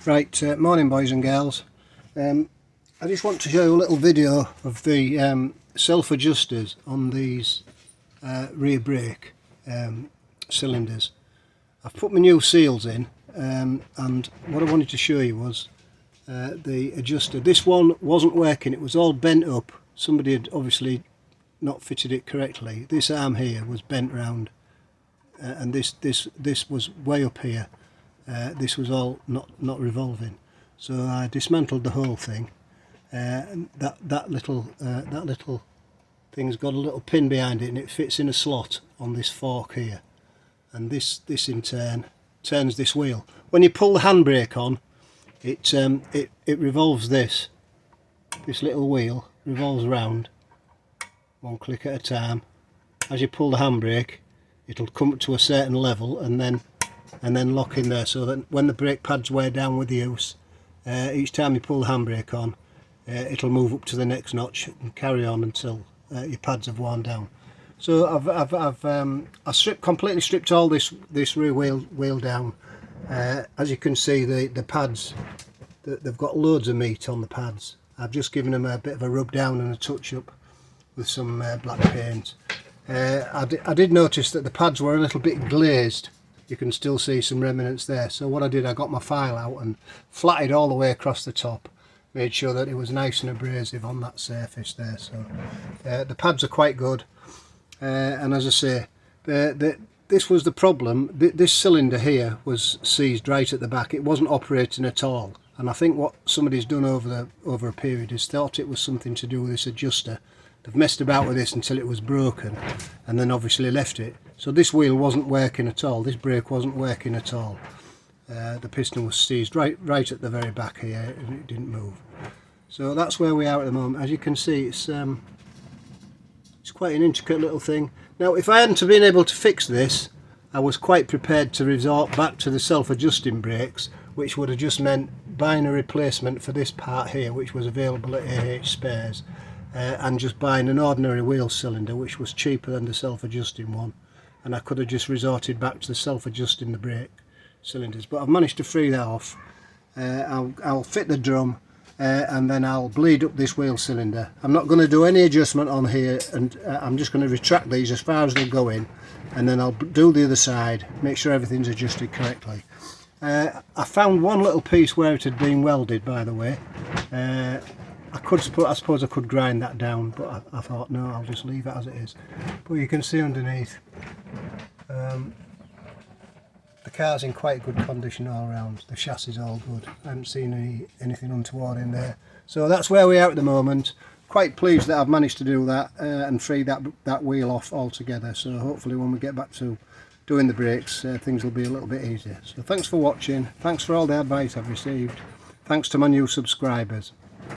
Right, morning boys and girls. I just want to show you a little video of the self-adjusters on these rear brake cylinders. I've put my new seals in and what I wanted to show you was the adjuster. This one wasn't working, it was all bent up. Somebody had obviously not fitted it correctly. This arm here was bent round and this was way up here. This was all not revolving, so I dismantled the whole thing. That little thing's got a little pin behind it, and it fits in a slot on this fork here. And this in turn turns this wheel. When you pull the handbrake on, it revolves this little wheel revolves round, one click at a time. As you pull the handbrake, it'll come up to a certain level and then lock in there, so that when the brake pads wear down with use, each time you pull the handbrake on, it'll move up to the next notch and carry on until your pads have worn down. So I've completely stripped all this rear wheel down. As you can see, the pads, they've got loads of meat on the pads. I've just given them a bit of a rub down and a touch up with some black paint. I did notice that the pads were a little bit glazed. You can still see some remnants there, so what I did, I got my file out and flatted all the way across the top, made sure that it was nice and abrasive on that surface there. So the pads are quite good, and as I say, this was the problem. This cylinder here was seized right at the back. It wasn't operating at all, and I think what somebody's done over a period is thought it was something to do with this adjuster. They've messed about with this until it was broken and then obviously left it. So this wheel wasn't working at all, this brake wasn't working at all. The piston was seized right at the very back here and it didn't move. So that's where we are at the moment. As you can see, it's quite an intricate little thing. Now if I hadn't been able to fix this, I was quite prepared to resort back to the self-adjusting brakes, which would have just meant buying a replacement for this part here, which was available at AH Spares. And just buying an ordinary wheel cylinder, which was cheaper than the self-adjusting one, and I could have just resorted back to the self-adjusting the brake cylinders. But I've managed to free that off. I'll fit the drum and then I'll bleed up this wheel cylinder. I'm not going to do any adjustment on here, and I'm just going to retract these as far as they'll go in, and then I'll do the other side, make sure everything's adjusted correctly. I found one little piece where it had been welded, by the way. I suppose I could grind that down, but I thought no, I'll just leave it as it is. But you can see underneath, the car's in quite good condition all around. The chassis is all good. I haven't seen anything untoward in there. So that's where we are at the moment. Quite pleased that I've managed to do that and free that wheel off altogether. So hopefully when we get back to doing the brakes, things will be a little bit easier. So thanks for watching. Thanks for all the advice I've received. Thanks to my new subscribers.